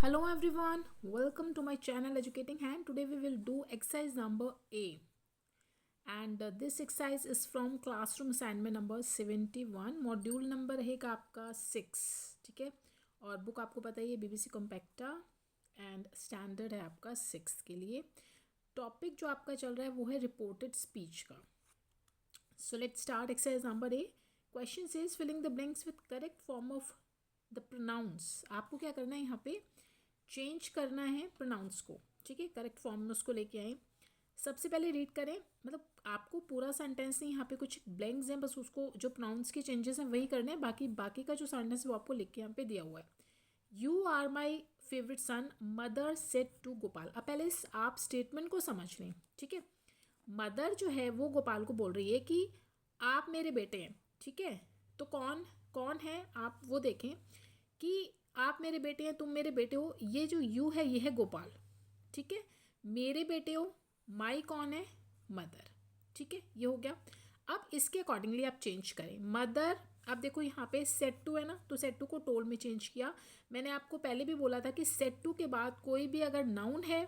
Hello everyone, welcome to my channel Educating Hand. Today we will do exercise number A and this exercise is from classroom assignment number 71. Module number रहेगा आपका 6, ठीक है। और book आपको पता ही है BBC compacta and standard है आपका 6 के लिए। टॉपिक जो आपका चल रहा है वो है रिपोर्टेड स्पीच का। So let's start exercise number A. Question says filling the blanks with correct form of the pronouns. आपको क्या करना है, यहाँ पे चेंज करना है प्रोनाउंस को, ठीक है। करेक्ट फॉर्म में उसको लेके आए। सबसे पहले रीड करें, मतलब आपको पूरा सेंटेंस नहीं, यहाँ पे कुछ ब्लैंक्स हैं, बस उसको जो प्रोनाउंस के चेंजेस हैं वही करने हैं। बाकी का जो सेंटेंस है वो आपको लिख के यहाँ पे दिया हुआ है। You are my favourite son mother said to Gopal. अब पहले इस आप स्टेटमेंट को समझ लें, ठीक है। मदर जो है वो गोपाल को बोल रही है कि आप मेरे बेटे हैं, ठीक है। तो कौन कौन है आप वो देखें कि आप मेरे बेटे हैं, तुम मेरे बेटे हो। ये जो यू है ये है गोपाल, ठीक है। मेरे बेटे हो, माई कौन है, मदर, ठीक है। ये हो गया। अब इसके अकॉर्डिंगली आप चेंज करें। मदर, अब देखो यहाँ पे सेट टू है ना, तो सेट टू को टोल्ड में चेंज किया। मैंने आपको पहले भी बोला था कि सेट टू के बाद कोई भी अगर नाउन है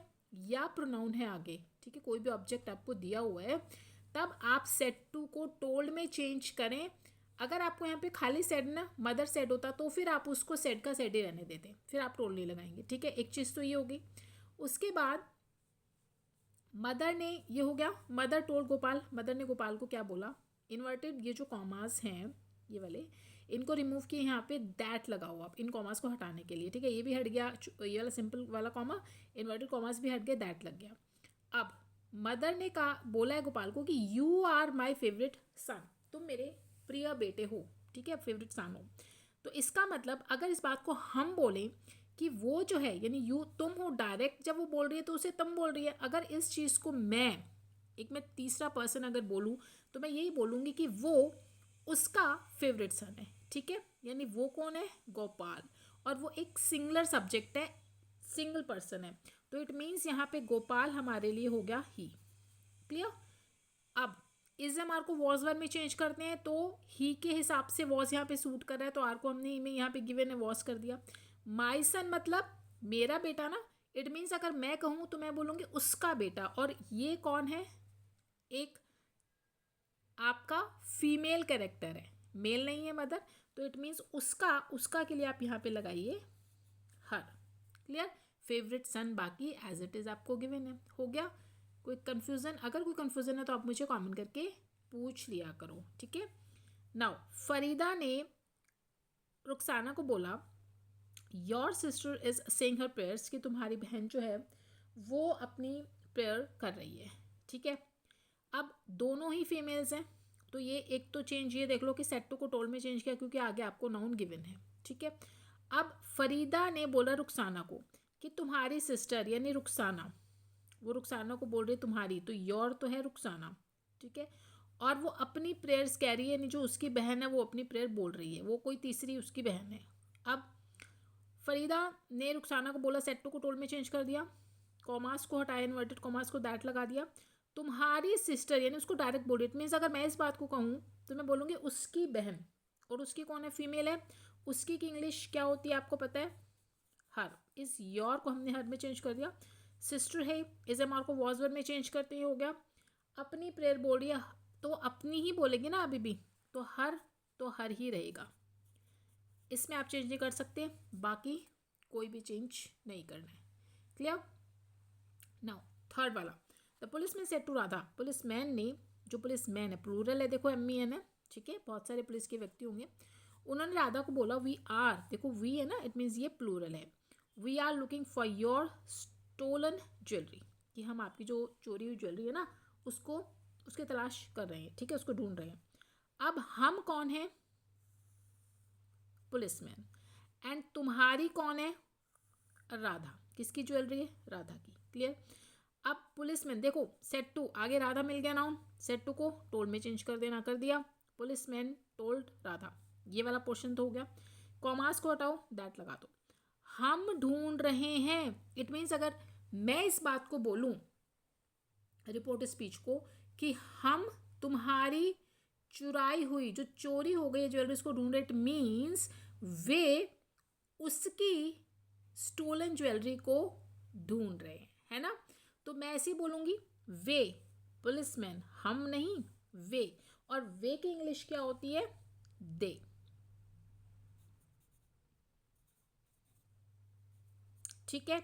या प्रोनाउन है आगे, ठीक है, कोई भी ऑब्जेक्ट आपको दिया हुआ है, तब आप सेट टू को टोल्ड में चेंज करें। अगर आपको यहाँ पे खाली सेड ना मदर सेड होता तो फिर आप उसको सेड का सेड ही रहने देते, फिर आप टोल नहीं लगाएंगे, ठीक है। एक चीज़ तो ये होगी। उसके बाद मदर ने, ये हो गया मदर टोल्ड गोपाल। मदर ने गोपाल को क्या बोला, इन्वर्टेड ये जो कॉमास हैं ये वाले, इनको रिमूव किए, यहाँ पे दैट लगाओ आप इन कॉमास को हटाने के लिए, ठीक है। ये भी हट गया, ये वाला सिंपल वाला कॉमा, इन्वर्टेड कॉमास भी हट गया, दैट लग गया। अब मदर ने कहा, बोला है गोपाल को कि यू आर माई फेवरेट सन, तुम मेरे प्रिय बेटे हो, ठीक है, फेवरेट सन हो। तो इसका मतलब अगर इस बात को हम बोलें कि वो जो है यानी यू तुम हो, डायरेक्ट जब वो बोल रही है तो उसे तुम बोल रही है। अगर इस चीज़ को मैं तीसरा पर्सन अगर बोलूँ तो मैं यही बोलूँगी कि वो उसका फेवरेट सन है, ठीक है। यानी वो कौन है, गोपाल, और वो एक सिंगुलर सब्जेक्ट है, सिंगल पर्सन है। तो इट मीन्स यहाँ पे गोपाल हमारे लिए हो गया ही। क्लियर। अब इस एम आर को वॉज वन में चेंज करते हैं तो ही के हिसाब से वॉज यहाँ पे सूट कर रहा है, तो आर को हमने ही में यहाँ पे गिवन है वॉज कर दिया। माई सन मतलब मेरा बेटा ना, इट मीन्स अगर मैं कहूँ तो मैं बोलूँगी उसका बेटा, और ये कौन है, एक आपका फीमेल कैरेक्टर है, मेल नहीं है मदर, तो इट मीन्स उसका उसका के लिए आप यहाँ पे लगाइए हर। क्लियर। फेवरेट सन बाकी एज इट इज़ आपको गिवन है, हो गया। कोई कन्फ्यूज़न, अगर कोई कन्फ्यूज़न है तो आप मुझे कमेंट करके पूछ लिया करो, ठीक है। नाउ फरीदा ने रुखसाना को बोला your sister is saying her prayers, कि तुम्हारी बहन जो है वो अपनी प्रेयर कर रही है, ठीक है। अब दोनों ही फीमेल्स हैं, तो ये एक तो चेंज ये देख लो कि सेट टू को टोल में चेंज किया क्योंकि आगे आपको नाउन गिवन है, ठीक है। अब फरीदा ने बोला रुखसाना को कि तुम्हारी सिस्टर यानी रुखसाना, वो रुखसाना को बोल रही है तुम्हारी, तो योर तो है रुखसाना, ठीक है। और वो अपनी प्रेयर्स कह रही है, यानी जो उसकी बहन है वो अपनी प्रेयर बोल रही है, वो कोई तीसरी उसकी बहन है। अब फरीदा ने रुखसाना को बोला सेट टू को टोल में चेंज कर दिया, कॉमास को हटाया, इन्वर्टेड कॉमास को दैट लगा दिया। तुम्हारी सिस्टर यानी उसको डायरेक्ट बोल रही, इट मीन्स अगर मैं इस बात को कहूँ तो मैं बोलूँगी उसकी बहन, और उसकी कौन है, फीमेल है। उसकी की इंग्लिश क्या होती है आपको पता है, हर। इस योर को हमने हर में चेंज कर दिया। सिस्टर है, इस एम आर को वॉज वन में चेंज करते ही हो गया। अपनी प्रेयर बोल रही है तो अपनी ही बोलेगी ना अभी भी, तो हर ही रहेगा। इसमें आप चेंज नहीं कर सकते, बाकी कोई भी चेंज नहीं करना है। क्लियर। नाउ थर्ड वाला, the policeman said to Radha. Policeman ने, जो पुलिसमैन है प्लूरल है, देखो एम ई एन है, ठीक है, बहुत सारे पुलिस के व्यक्ति होंगे। उन्होंने राधा को बोला वी आर, देखो वी है ना, इट मीन्स ये प्लूरल है, we are looking for your stolen jewellery, कि हम आपकी जो चोरी हुई ज्वेलरी है ना उसको उसकी तलाश कर रहे हैं, ठीक है, उसको ढूंढ रहे हैं। अब हम कौन है, पुलिसमैन, एंड तुम्हारी कौन है, राधा। किसकी ज्वेलरी है, राधा की। क्लियर। अब पुलिसमैन देखो सेट टू, आगे राधा मिल गया नाउन, सेट टू को टोल्ड में चेंज कर देना, कर दिया। पुलिसमैन टोल्ड राधा, ये वाला पोर्शन तो हो गया। कॉमास को हटाओ, दैट लगा दो। हम ढूंढ रहे हैं, इट मीन्स अगर मैं इस बात को बोलूं रिपोर्ट स्पीच को कि हम तुम्हारी चुराई हुई, जो चोरी हो गई ज्वेलरीज को ढूंढ रहे, इट मीन्स वे उसकी स्टोलन गोल्डन ज्वेलरी को ढूंढ रहे हैं, है ना। तो मैं ऐसे ही बोलूंगी वे, पुलिसमैन, हम नहीं, वे। और वे की इंग्लिश क्या होती है? दे। ठीक है।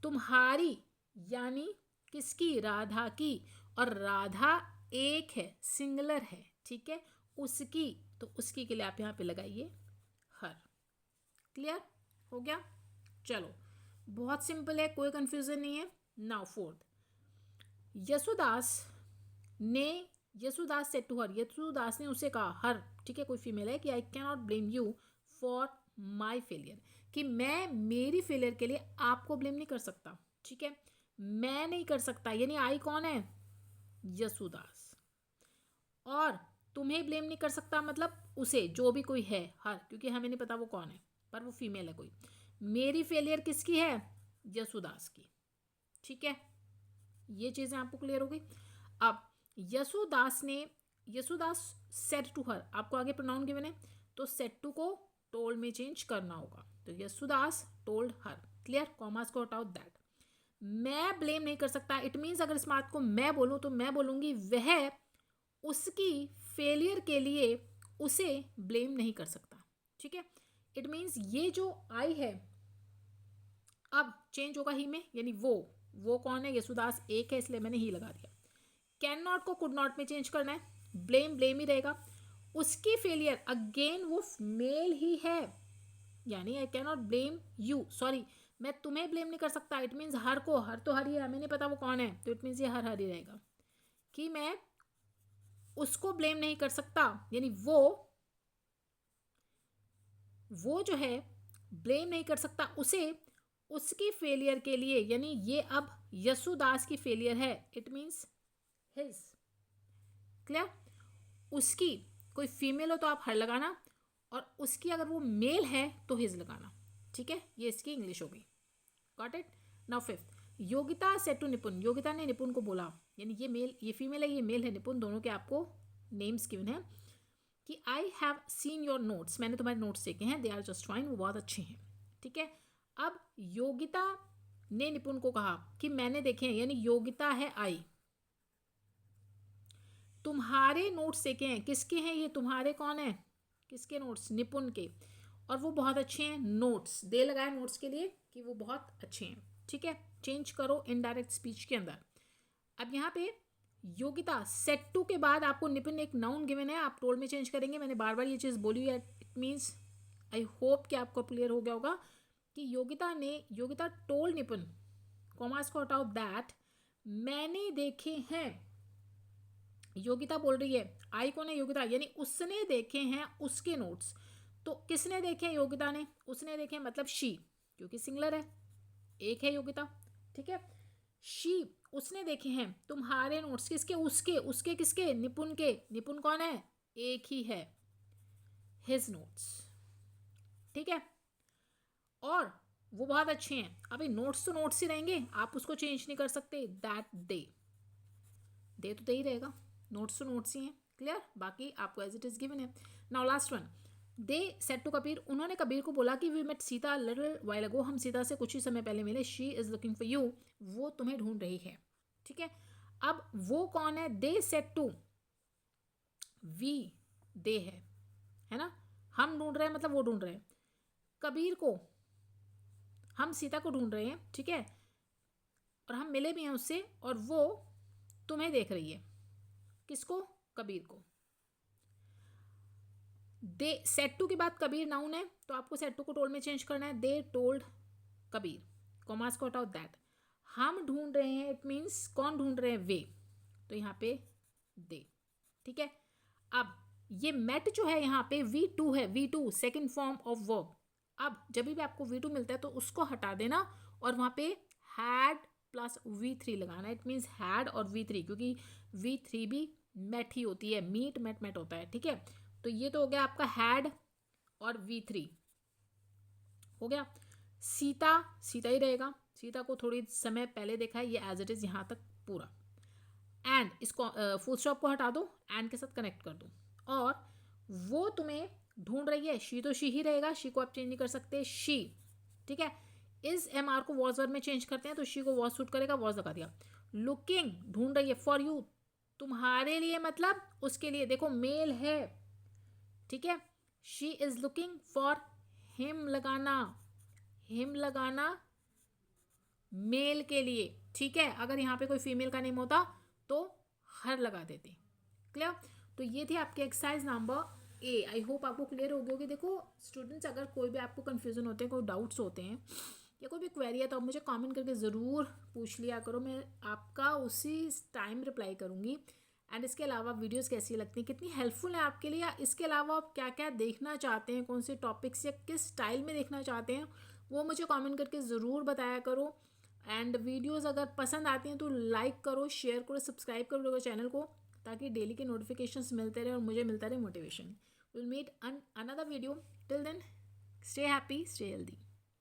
तुम्हारी यानी किसकी? राधा की। और राधा एक है, सिंगुलर है, ठीक है। उसकी, तो उसकी के लिए आप यहां पे लगाइए हर। क्लियर हो गया? चलो, बहुत सिंपल है, कोई कंफ्यूजन नहीं है। नाउ फोर्थ, यसुदास ने, Yesudas said to her, Yesudas ने उसे कहा, हर, ठीक है, कोई फीमेल है, कि I can not blame you for my failure, कि मैं मेरी फेलियर के लिए आपको ब्लेम नहीं कर सकता, ठीक है। मैं नहीं कर सकता, यानी आई कौन है? यसुदास। और तुम्हें ब्लेम नहीं कर सकता मतलब उसे, जो भी कोई है, हर, क्योंकि हमें नहीं पता वो कौन है, पर वो फीमेल है कोई। मेरी फेलियर किसकी है? यसुदास की, ठीक है। ये चीजें आपको क्लियर हो गई। अब यसुदास ने, यसुदास सेड टू हर, आपको आगे प्रोनाउन गिवन है, तो सेड टू को टोल्ड में चेंज करना होगा, तो Yesudas told her. Clear? Commas को हटाओ, दैट। मैं ब्लेम नहीं कर सकता, इट मीन्स अगर इस बात को मैं बोलूं तो मैं बोलूंगी वह उसकी फेलियर के लिए उसे ब्लेम नहीं कर सकता, ठीक है। इट मीन्स ये जो आई है अब चेंज होगा ही में, यानी वो कौन है? यसुदास एक है, इसलिए मैंने ही लगा दिया। कैन नॉट को कुड नॉट में चेंज करना है, ब्लेम ब्लेम ही रहेगा। उसकी फेलियर, अगेन वो मेल ही है, यानी I can not blame you, sorry, मैं तुम्हें ब्लेम नहीं कर सकता, इट मीन्स हर को, हर तो हर ही है, हमें नहीं पता वो कौन है, तो इट मीन्स ये हर ही रहेगा, कि मैं उसको ब्लेम नहीं कर सकता, यानी वो जो है ब्लेम नहीं कर सकता उसे उसकी फेलियर के लिए, यानी ये अब यसुदास की फेलियर है, इट मीन्स हिज। क्लियर? उसकी, कोई फीमेल हो तो आप हर लगाना, और उसकी अगर वो मेल है तो हिज लगाना, ठीक है। ये इसकी इंग्लिश होगी। Got it? Now fifth, Yogita said to Nipun, Yogita ने निपुन को बोला, यानी ये मेल, ये फीमेल है, ये मेल है, निपुन, दोनों के आपको नेम्स गिवन है, कि I have seen your notes, मैंने तुम्हारे नोट्स देखे हैं, दे आर जस्ट फाइन, वो बहुत अच्छे हैं, ठीक है। अब योगिता ने निपुन को कहा कि मैंने देखे हैं, यानी योगिता है आई, तुम्हारे नोट्स देखे हैं, किसके हैं ये? तुम्हारे कौन है? किसके नोट्स? निपुन के, और वो बहुत अच्छे हैं, नोट्स दे लगाए नोट्स के लिए कि वो बहुत अच्छे हैं, ठीक है। चेंज करो इनडायरेक्ट स्पीच के अंदर। अब यहाँ पे योगिता सेट टू के बाद आपको निपुन एक नाउन गिवन है, आप टोल्ड में चेंज करेंगे, मैंने बार बार ये चीज़ बोली है, इट मीन्स आई होप कि आपको क्लियर हो गया होगा कि योगिता टोल्ड निपुन, कॉमास को हटाओ, दैट, मैंने देखे हैं, योगिता बोल रही है, आई कौन है? योगिता, यानी उसने देखे हैं उसके नोट्स, तो किसने देखे हैं? योगिता ने, उसने देखे हैं मतलब शी, क्योंकि सिंगुलर है, एक है योगिता, ठीक है। शी, उसने देखे हैं तुम्हारे नोट्स, किसके? उसके किसके? निपुन के, निपुन कौन है? एक ही है, हिज नोट्स, ठीक है। और वो बहुत अच्छे हैं, अभी नोट्स तो नोट्स ही रहेंगे, आप उसको चेंज नहीं कर सकते, दैट दे तो दे ही रहेगा, नोट्स तो नोट्स ही हैं। क्लियर? बाकी आपको एज इट इज गिवन है। Now last one, they said to Kabir, उन्होंने कबीर को बोला कि we met Sita little while ago, हम सीता से कुछ ही समय पहले मिले, she is looking for you, वो तुम्हें ढूंढ रही है, ठीक है। अब वो कौन है? दे सेड टू, वी, दे है ना, हम ढूंढ रहे हैं मतलब वो ढूंढ रहे हैं, कबीर को, हम सीता को ढूंढ रहे हैं, ठीक है, और हम मिले भी हैं उससे, और वो तुम्हें देख रही है, किसको? कबीर को। दे सेड टू के बाद कबीर नाउन है, तो आपको सेड टू को टोल्ड में चेंज करना है, दे टोल्ड कबीर, कॉमास को हटाओ, दैट। हम ढूंढ रहे हैं, इट मीन्स कौन ढूंढ रहे हैं? वे, तो यहाँ पे दे, ठीक है। अब ये मेट जो है यहाँ पे V2 है, V2 second form of verb. अब जब भी आपको V2 मिलता है तो उसको हटा देना और वहाँ पे हैड प्लस V3 लगाना, इट मीन्स हैड और V3, क्योंकि V3 भी मेट ही होती है, मीट मेट मेट होता है, ठीक है। तो ये तो हो गया आपका हैड और V3 हो गया। सीता ही रहेगा, सीता को थोड़ी समय पहले देखा है, ये एज इट इज यहाँ तक पूरा। एंड इसको फुल स्टॉप को हटा दो, एंड के साथ कनेक्ट कर दो, और वो तुम्हें ढूंढ रही है, शी तो शी ही रहेगा, शी को आप चेंज नहीं कर सकते, शी, ठीक है। इज एम आर को वॉज वर्ब में चेंज करते हैं तो शी को वॉज सूट करेगा, वॉज लगा दिया। लुकिंग ढूंढ रही है, फॉर यू तुम्हारे लिए, मतलब उसके लिए। देखो मेल है, ठीक है, she is looking for him लगाना, हिम लगाना मेल के लिए, ठीक है। अगर यहाँ पे कोई फीमेल का नेम होता तो हर लगा देते। क्लियर? तो ये थी आपके exercise number A. I hope आपको क्लियर हो गया कि देखो स्टूडेंट्स, अगर कोई भी आपको कन्फ्यूजन होते हैं, कोई डाउट्स होते हैं या कोई भी क्वेरी है तो आप मुझे कमेंट करके ज़रूर पूछ लिया करो, मैं आपका उसी टाइम रिप्लाई करूँगी। एंड इसके अलावा वीडियोस कैसी लगती हैं, कितनी हेल्पफुल है आपके लिए, या इसके अलावा आप क्या क्या देखना चाहते हैं, कौन से टॉपिक्स या किस स्टाइल में देखना चाहते हैं, वो मुझे कमेंट करके ज़रूर बताया करो। एंड वीडियोस अगर पसंद आती हैं तो लाइक करो, शेयर करो, सब्सक्राइब करो लोगों चैनल को, ताकि डेली के नोटिफिकेशंस मिलते रहे और मुझे मिलता रहे motivation. Will meet another video, till then stay happy, stay healthy.